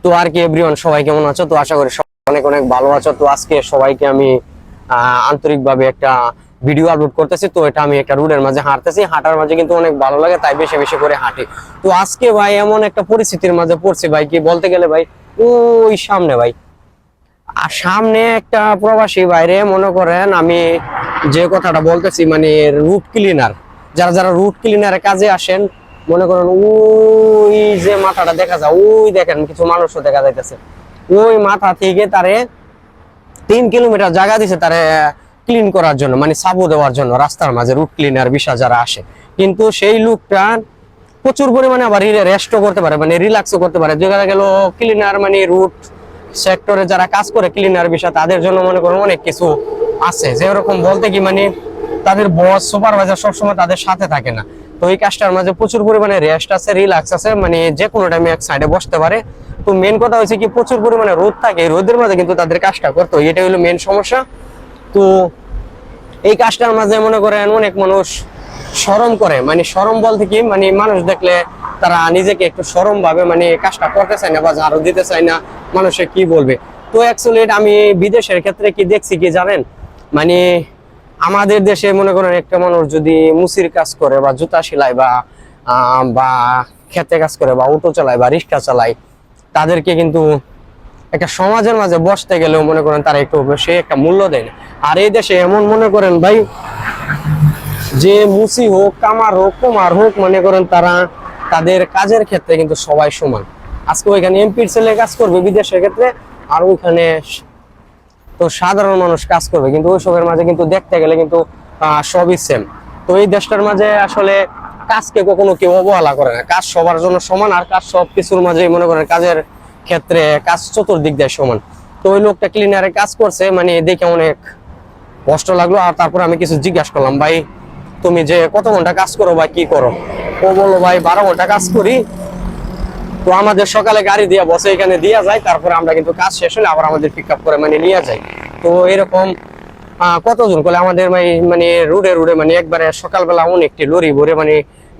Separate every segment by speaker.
Speaker 1: তো আর কি এভরিওয়ান, সবাই কেমন আছো? তো আশা করি সবাই অনেক অনেক ভালো আছো। তো আজকে সবাইকে আমি আন্তরিকভাবে একটা ভিডিও আপলোড করতেছি। তো এটা আমি একটা রোডের মাঝে হাঁটতেছি, হাঁটার মাঝে কিন্তু অনেক ভালো লাগে, তাই বেশি বেশি করে হাঁটি। তো আজকে ভাই এমন একটা পরিস্থিতির মাঝে পড়ছি ভাই, কি বলতে গেলে ভাই, ওই সামনে ভাই, আর সামনে একটা প্রবাসী বাইরে, মনে করেন আমি যে কথাটা বলতেছি, মানে রুট ক্লিনার, যারা যারা রুট ক্লিনারের কাজে আসেন, মনে করেন ওই যে মাথাটা দেখা যায়, ওই দেখেন কিছু মানুষও দেখা যাইতেছে, ওই মাথা থেকে তারে 3 কিলোমিটার জায়গা দিছে তারে ক্লিন করার জন্য, মানে সাবু দেওয়ার জন্য রাস্তার মাঝে রুট ক্লিনার বিষয় যারা আসে। কিন্তু সেই লোকটা প্রচুর পরিমাণে আবার রেস্টও করতে পারে, মানে রিল্যাক্সও করতে পারে। দেখা গেল ক্লিনার মানে রুট সেক্টরে যারা কাজ করে ক্লিনার বিষয়, তাদের জন্য মনে করুন অনেক কিছু আছে, যেরকম বলতে কি মানে তাদের বস সুপারভাইজার সবসময় তাদের সাথে থাকে না। তো এই কাজটার মাঝে প্রচুর পরিমাণে রেস্ট আছে, রিল্যাক্স আছে, মানে যে কোনো টাইমে এক সাইডে বসতে পারে। তো মেন কথা হচ্ছে কি, প্রচুর পরিমাণে রোদ থাকে, এই রোদের মাঝে কিন্তু তাদের কাজটা করতে হয়, এটাই হলো মেন সমস্যা। তো এই কাজটার মাঝে মনে করেন অনেক মানুষ শরম করে, মানে শরম বলতে কি মানে মানুষ দেখলে তারা নিজেকে একটু শরম ভাবে, মানে কাজটা করতে চায় না বা ঝাড়ু দিতে চায় না, মানুষে কি বলবে। তো অ্যাকচুয়ালি আমি বিদেশের ক্ষেত্রে কি দেখছি কি জানেন, মানে আমাদের দেশে মনে করেন একটা মানুষ যদি মুসির কাজ করে বা জুতা সেলাই বা খেতে কাজ করে বা অটো চালায় বা রিক্সা চালায়, তাদেরকে কিন্তু একটা সমাজের মাঝে বসতে গেলেও মনে করেন তারা একটু সে একটা মূল্য দেয় না। আর এই দেশে এমন মনে করেন ভাই, যে মুসি হোক, কামার হোক, কুমার হোক, মনে করেন তারা তাদের কাজের ক্ষেত্রে কিন্তু সবাই সমান। আজকে ওইখানে এমপির ছেলে কাজ করবে বিদেশের ক্ষেত্রে, আর ওইখানে তো সাধারণ মানুষ কাজ করবে, কিন্তু ওইসবের মাঝে কিন্তু দেখতে গেলে কিন্তু সবই সেম। তো এই দেশটার মাঝে আসলে কাজকে কখনো কেউ অবহেলা করে না, কাজ সবার জন্য সমান, আর কাজ সব কিছুর মাঝে মনে করেন কাজের ক্ষেত্রে কাজ চতুর্দিক দিয়ে সমান। তো ওই লোকটা ক্লিনারে কাজ করছে, মানে দেখে অনেক কষ্ট লাগলো। আর তারপর আমি কিছু জিজ্ঞাসা করলাম, ভাই তুমি যে কত ঘন্টা কাজ করো বা কি করো? ও বললো, ভাই 12 ঘন্টা কাজ করি। তো আমাদের সকালে গাড়ি দিয়ে বসে এখানে দিয়ে যায়, তারপরে আমরা কিন্তু কাজ শেষ হলে আবার আমাদের পিক আপ করে মানে নিয়ে যাই। তো এরকম কতজন করলে আমাদের মানে রোডে রোডে মানে একবারে সকালবেলা অনেকটি লরি ভরে মানে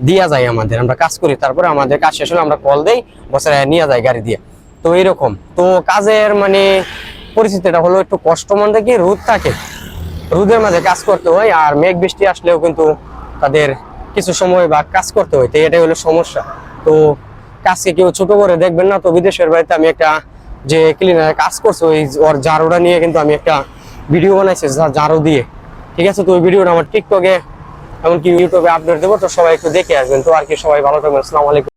Speaker 1: দিয়া যায় আমাদের, আমরা কাজ করি, তারপরে আমাদের কাজ শেষ হলে আমরা কল দেই, বসে নিয়ে যায় গাড়ি দিয়ে। তো এরকম তো কাজের মানে পরিস্থিতিটা হলো একটু কষ্ট, মধ্যে কি রোদ থাকে, রোদের মাঝে কাজ করতে হয়, আর মেঘ বৃষ্টি আসলেও কিন্তু তাদের কিছু সময় বা কাজ করতে হয়, তো এটাই হলো সমস্যা। তো কাজকে কেউ ছোট করে দেখবেন না। তো বিদেশের বাড়িতে আমি একটা যে ক্লিনার কাজ করছে, ওই ওর ঝাড়ুটা নিয়ে কিন্তু আমি একটা ভিডিও বানাইছি ঝাড়ু দিয়ে, ঠিক আছে? তো ওই ভিডিওটা আমার টিকটকে এমনকি ইউটিউবে আপলোড দেবো, তো সবাই একটু দেখে আসবেন। তো আর কি, সবাই ভালো থাকবেন, আসসালামু আলাইকুম।